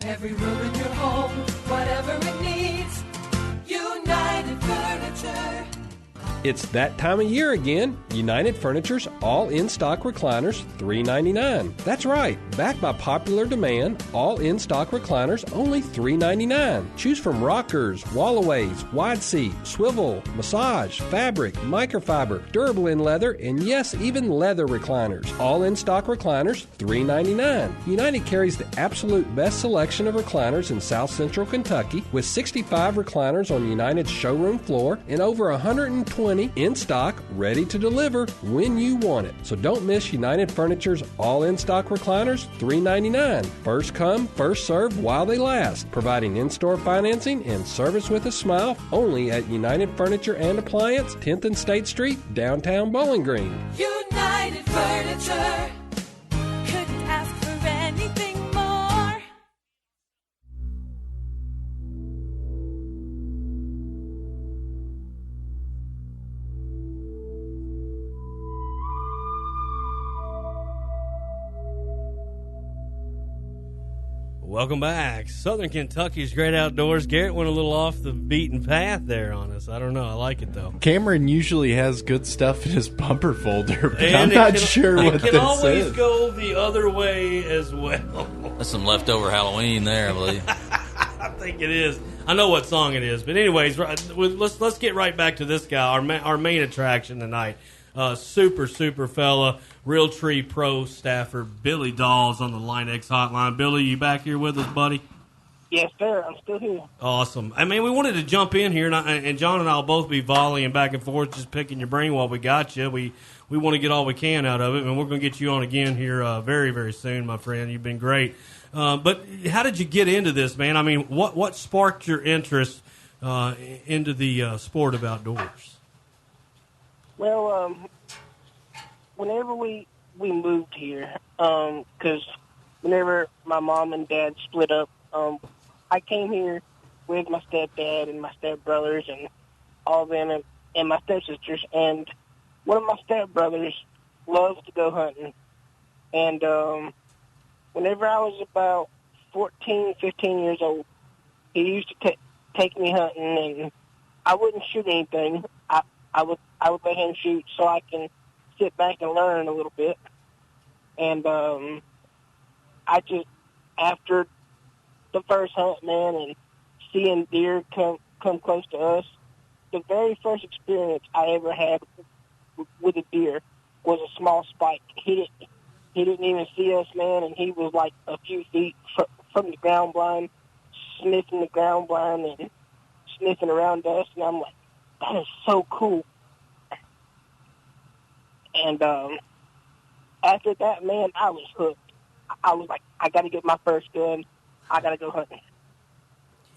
Every room in your home, whatever it needs, United Furniture. It's that time of year again. United Furniture's all in-stock recliners, $3.99. That's right. Backed by popular demand, all in-stock recliners, only $3.99. Choose from rockers, wall-aways, wide seat, swivel, massage, fabric, microfiber, durable in leather, and yes, even leather recliners. All in-stock recliners, $3.99. United carries the absolute best selection of recliners in South Central Kentucky with 65 recliners on United's showroom floor and over 120 in stock, ready to deliver when you want it. So don't miss United Furniture's all in-stock recliners, $3.99. First come, first serve while they last. Providing in-store financing and service with a smile only at United Furniture and Appliance, 10th and State Street, downtown Bowling Green. United Furniture. Couldn't ask for anything more. Welcome back. Southern Kentucky's Great Outdoors. Garrett went a little off the beaten path there on us. I don't know. I like it, though. Cameron usually has good stuff in his bumper folder, but I'm not sure what this is. It can always go the other way as well. That's some leftover Halloween there, I believe. I think it is. I know what song it is. But anyways, let's get right back to this guy, our main attraction tonight. Super fella, Realtree Pro Staffer, Billy Dahl's on the Line X hotline. Billy, you back here with us, buddy? Yes, sir. I'm still here. Awesome. I mean, we wanted to jump in here, and John and I will both be volleying back and forth, just picking your brain while we got you. We want to get all we can out of it, and we're going to get you on again here very, very soon, my friend. You've been great. But how did you get into this, man? I mean, what sparked your interest into the sport of outdoors? Well, whenever we moved here, because whenever my mom and dad split up, I came here with my stepdad and my stepbrothers and all of them, and and my stepsisters, and one of my stepbrothers loves to go hunting. And whenever I was about 14, 15 years old, he used to take me hunting, and I wouldn't shoot anything. I would let him shoot so I can sit back and learn a little bit. And I just, after the first hunt, man, and seeing deer come close to us, the very first experience I ever had with a deer was a small spike. He didn't even see us, man, and he was like a few feet from the ground blind, sniffing the ground blind and sniffing around us, and I'm like, that is so cool. And after that, man, I was hooked. I was like, I got to get my first gun. I got to go hunting.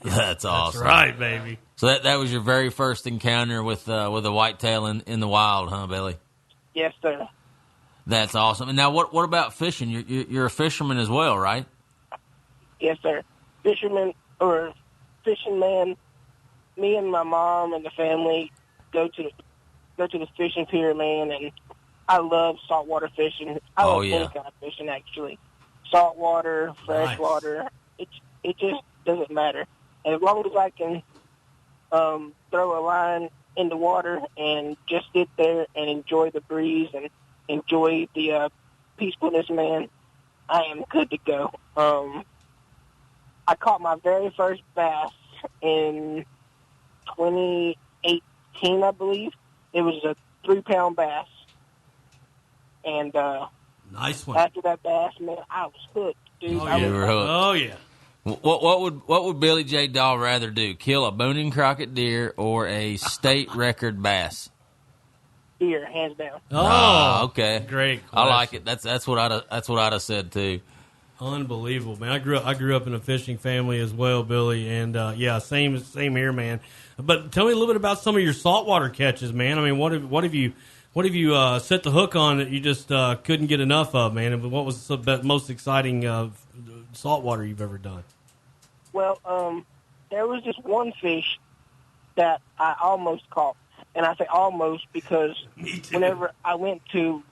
That's awesome. That's right, baby. So that was your very first encounter with a whitetail in the wild, huh, Billy? Yes, sir. That's awesome. And now, what about fishing? You're a fisherman as well, right? Yes, sir. Fishing man. Me and my mom and the family go to the fishing pier, man, and I love saltwater fishing. I love any kind of fishing, actually. Saltwater, freshwater, it just doesn't matter. As long as I can throw a line in the water and just sit there and enjoy the breeze and enjoy the peacefulness, man, I am good to go. I caught my very first bass in 2018, I believe. It was a 3-pound bass. And nice one. After that bass, man, I was hooked, dude. You were hooked. Oh, yeah. What would Billy J. Dahl rather do? Kill a Boone and Crockett deer or a state record bass? Deer, hands down. Oh, okay, great. I like it. That's what I'd have said too. Unbelievable, man. I grew up in a fishing family as well, Billy, and yeah, same here, man. But tell me a little bit about some of your saltwater catches, man. I mean, what have you set the hook on that you just couldn't get enough of, man? And what was the most exciting saltwater you've ever done? Well, there was this one fish that I almost caught, and I say almost because whenever I went to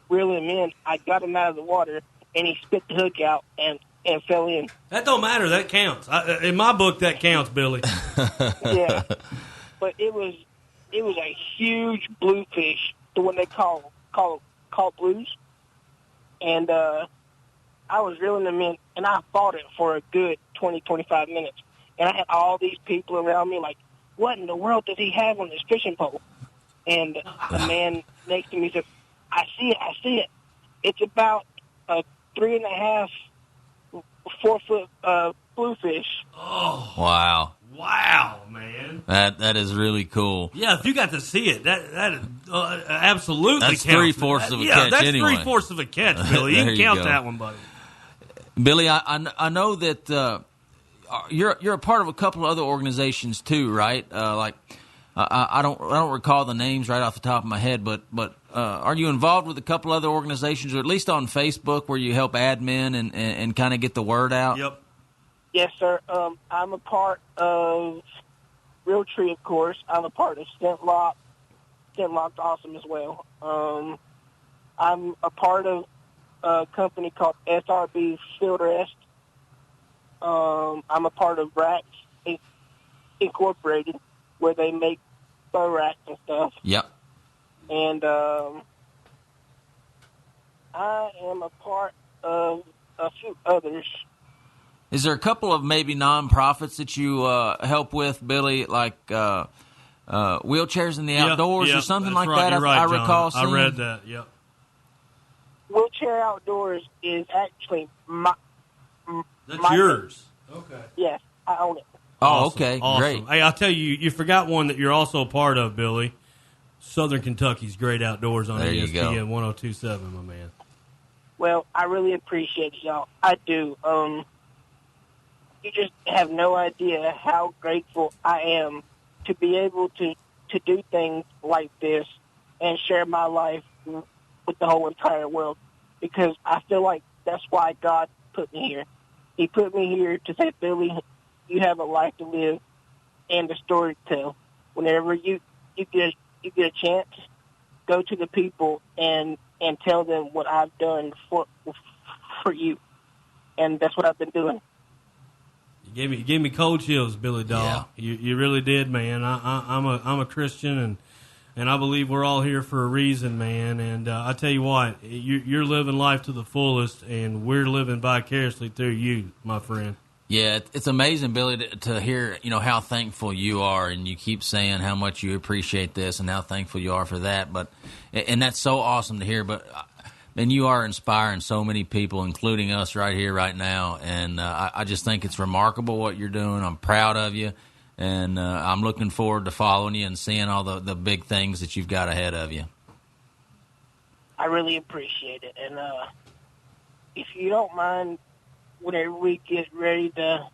reel him in, I got him out of the water, and he spit the hook out and fell in. That don't matter. That counts. In my book, that counts, Billy. Yeah, but it was a huge bluefish, the one they call blues, and I was reeling them in, and I fought it for a good 20, 25 minutes, and I had all these people around me like, what in the world does he have on his fishing pole? And the man next to me said, I see it. It's about a 3.5, 4 foot bluefish. Oh, wow, man! That is really cool. Yeah, if you got to see it, that absolutely that's counts. 3/4 of a catch. That's anyway. 3/4 of a catch, Billy. You can count that one, buddy. Billy, I know that you're a part of a couple of other organizations too, right? I don't recall the names right off the top of my head, but are you involved with a couple other organizations, or at least on Facebook, where you help admin and kind of get the word out? Yep. Yes, sir. I'm a part of Real Tree, of course. I'm a part of Scent Locked. Scent Locked awesome as well. I'm a part of a company called SRB Field Rest. I'm a part of Racks Incorporated, where they make bow racks and stuff. Yep. And I am a part of a few others. Is there a couple of maybe nonprofits that you help with, Billy, like Wheelchairs in the Outdoors or something like right, that? Right, I recall John. seeing. I read that, yep. Wheelchair Outdoors is actually That's yours. Okay. Yes, I own it. Oh, okay, awesome. great. Hey, I'll tell you, you forgot one that you're also a part of, Billy. Southern Kentucky's Great Outdoors on There you ESPN go. 102.7, my man. Well, I really appreciate y'all. I do. You just have no idea how grateful I am to be able to do things like this and share my life with the whole entire world, because I feel like that's why God put me here. He put me here to say, Billy, you have a life to live and a story to tell. Whenever you get you get a chance, go to the people and tell them what I've done for you, and that's what I've been doing. You gave me cold chills, Billy Dahl. Yeah. You really did, man. I'm a Christian, and I believe we're all here for a reason, man. And I tell you what, you're living life to the fullest, and we're living vicariously through you, my friend. Yeah, it's amazing, Billy, to hear, how thankful you are, and you keep saying how much you appreciate this and how thankful you are for that. And that's so awesome to hear. But man, you are inspiring so many people, including us right here, right now. And I just think it's remarkable what you're doing. I'm proud of you, and I'm looking forward to following you and seeing all the big things that you've got ahead of you. I really appreciate it. And if you don't mind, whenever we get ready to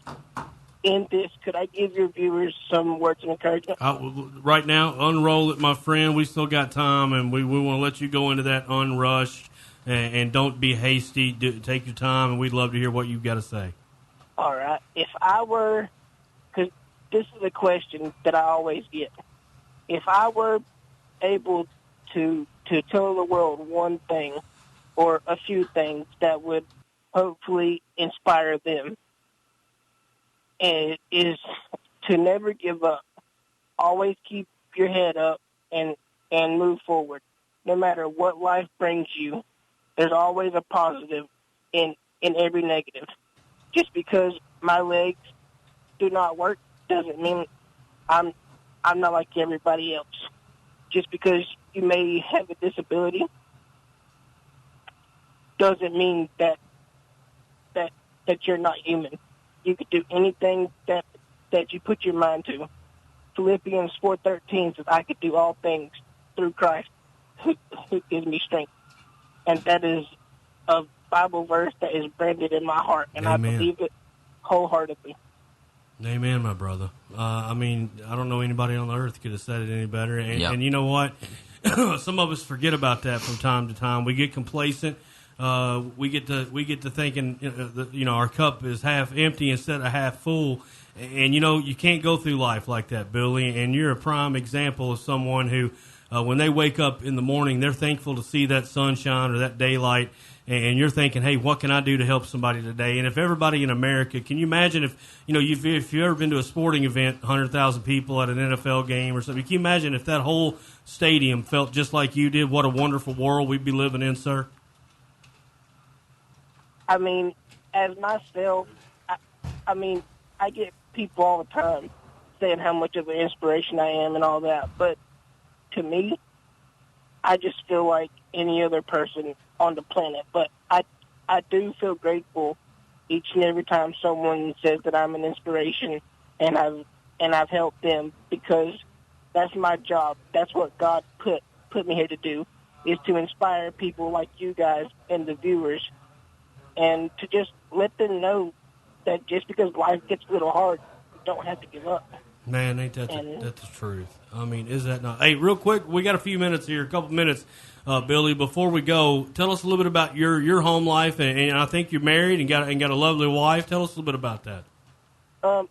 end this, could I give your viewers some words of encouragement? Right now, unroll it, my friend. We still got time, and we want to let you go into that unrushed, and don't be hasty. Take your time, and we'd love to hear what you've got to say. All right. If I were, because this is a question that I always get, if I were able to tell the world one thing or a few things that would hopefully inspire them, and it is to never give up. Always keep your head up and move forward. No matter what life brings you, there's always a positive in every negative. Just because my legs do not work doesn't mean I'm not like everybody else. Just because you may have a disability doesn't mean that you're not human. You could do anything that you put your mind to. Philippians 4:13 says, I could do all things through Christ who gives me strength. And that is a Bible verse that is branded in my heart, and Amen. I believe it wholeheartedly. Amen, my brother. I don't know anybody on the earth could have said it any better. And you know what? Some of us forget about that from time to time. We get complacent. We get to thinking, our cup is half empty instead of half full. And, you can't go through life like that, Billy. And you're a prime example of someone who, when they wake up in the morning, they're thankful to see that sunshine or that daylight. And you're thinking, hey, what can I do to help somebody today? And if everybody in America, can you imagine if you've ever been to a sporting event, 100,000 people at an NFL game or something, can you imagine if that whole stadium felt just like you did? What a wonderful world we'd be living in, sir. I mean, as myself, I get people all the time saying how much of an inspiration I am and all that. But to me, I just feel like any other person on the planet. But I do feel grateful each and every time someone says that I'm an inspiration and I've helped them, because that's my job. That's what God put me here to do, is to inspire people like you guys and the viewers, and to just let them know that just because life gets a little hard, you don't have to give up. Man, ain't that that's the truth. I mean, is that not? Hey, real quick, we got a few minutes here, a couple minutes, Billy. Before we go, tell us a little bit about your home life, and I think you're married and got a lovely wife. Tell us a little bit about that.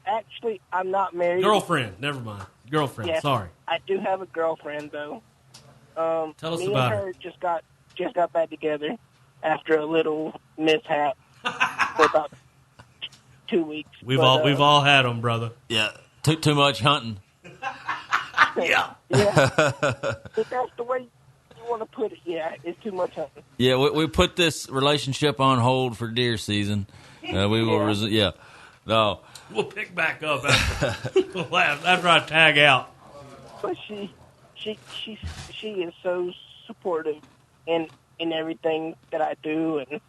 Actually, I'm not married. Girlfriend, never mind. Girlfriend, yes, sorry. I do have a girlfriend though. Tell us me about and her. Just got back together after a little mishap for about 2 weeks. We've all had them, brother. Yeah, too much hunting. Yeah. If that's the way you want to put it, yeah, it's too much hunting. Yeah, we put this relationship on hold for deer season. We will, no. We'll pick back up after I tag out. But she is so supportive in everything that I do, and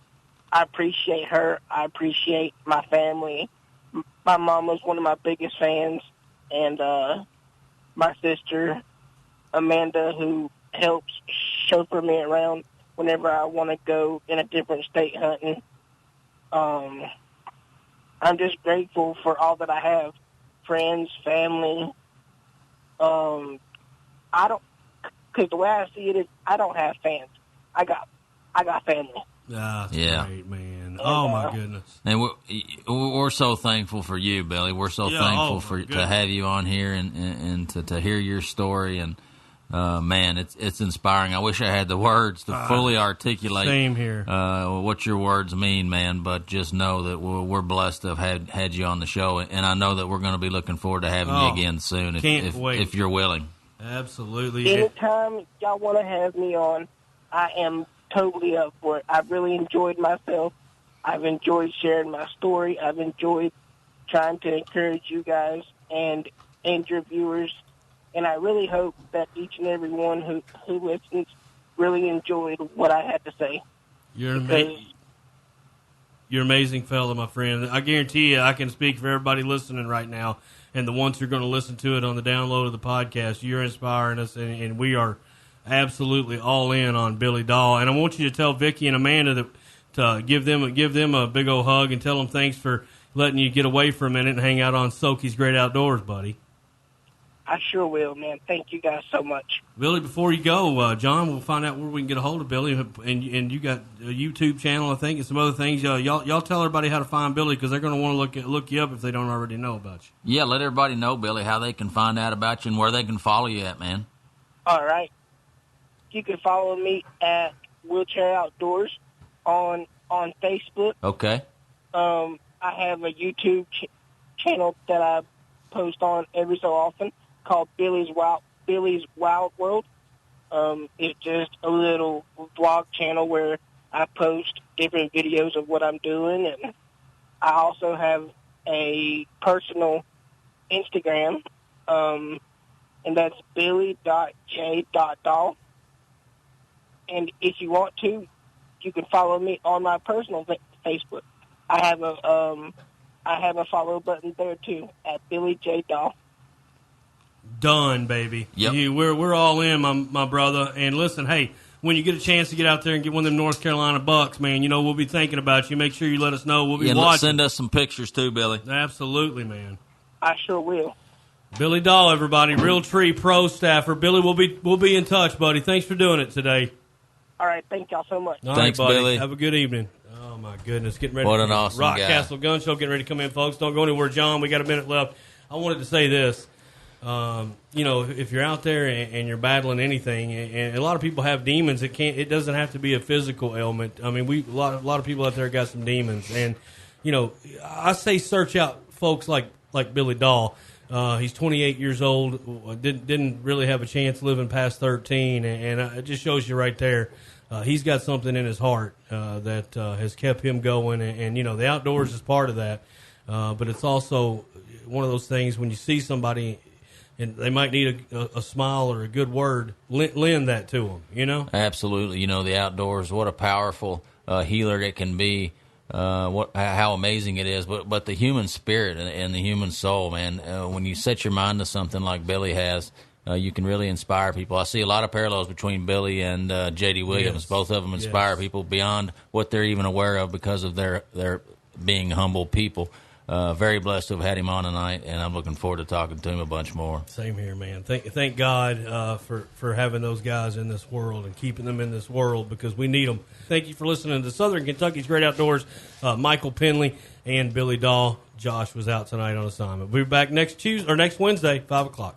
I appreciate her. I appreciate my family. My mom was one of my biggest fans, and my sister Amanda, who helps chauffeur me around whenever I want to go in a different state hunting. I'm just grateful for all that I have, friends, family. Because the way I see it is, I don't have fans. I got family. That's yeah. Great, man. Oh, my goodness. And we're so thankful for you, Billy. We're so thankful to have you on here and to hear your story. And man, it's inspiring. I wish I had the words to fully articulate. Same here. What your words mean, man. But just know that we're blessed to have had you on the show, and I know that we're going to be looking forward to having you again soon. If you're willing. Absolutely. Anytime y'all want to have me on, I am totally up for it. I've really enjoyed myself. I've enjoyed sharing my story. I've enjoyed trying to encourage you guys and your viewers. And I really hope that each and every one who listens really enjoyed what I had to say. You're amazing fella, my friend. I guarantee you I can speak for everybody listening right now and the ones who are going to listen to it on the download of the podcast. You're inspiring us, and we are absolutely all in on Billy Dahl. And I want you to tell Vicky and Amanda to give them a big old hug and tell them thanks for letting you get away for a minute and hang out on SOKY's Great Outdoors, buddy. I sure will, man. Thank you guys so much. Billy, before you go, John, we'll find out where we can get a hold of Billy. And you got a YouTube channel, I think, and some other things. Y'all tell everybody how to find Billy, because they're going to want to look you up if they don't already know about you. Yeah, let everybody know, Billy, how they can find out about you and where they can follow you at, man. All right. You can follow me at Wheelchair Outdoors on Facebook. Okay. I have a YouTube channel that I post on every so often called Billy's Wild World. It's just a little vlog channel where I post different videos of what I'm doing, and I also have a personal Instagram, and that's billy.j.dahl. And if you want to, you can follow me on my personal Facebook. I have a follow button there too at Billy J. Dahl. Done, baby. Yep. We're all in, my brother. And listen, hey, when you get a chance to get out there and get one of them North Carolina bucks, man, we'll be thinking about you. Make sure you let us know. We'll be watching. Send us some pictures too, Billy. Absolutely, man. I sure will. Billy Dahl, everybody, Realtree Pro staffer. Billy, we'll be in touch, buddy. Thanks for doing it today. All right, thank y'all so much. All Thanks, right, buddy. Billy. Have a good evening. Oh, my goodness. Getting ready What for an the awesome Rock guy. Castle Gun Show. Getting ready to come in, folks. Don't go anywhere. John, we got a minute left. I wanted to say this. If you're out there and you're battling anything, and a lot of people have demons, it doesn't have to be a physical ailment. I mean, a lot of people out there got some demons. And, I say search out folks like Billy Dahl. He's 28 years old, didn't really have a chance living past 13, and it just shows you right there. He's got something in his heart that has kept him going, and the outdoors is part of that. But it's also one of those things when you see somebody and they might need a smile or a good word, lend that to them, Absolutely. The outdoors, what a powerful healer it can be. How amazing it is, but the human spirit and the human soul, man. When you set your mind to something like Billy has, you can really inspire people. I see a lot of parallels between Billy and J.D. Williams. Yes. Both of them inspire people beyond what they're even aware of because of their being humble people. Very blessed to have had him on tonight, and I'm looking forward to talking to him a bunch more. Same here, man. Thank God for having those guys in this world and keeping them in this world, because we need them. Thank you for listening to Southern Kentucky's Great Outdoors. Michael Pendley and Billy Dahl. Josh was out tonight on assignment. We'll be back next Wednesday, 5 o'clock.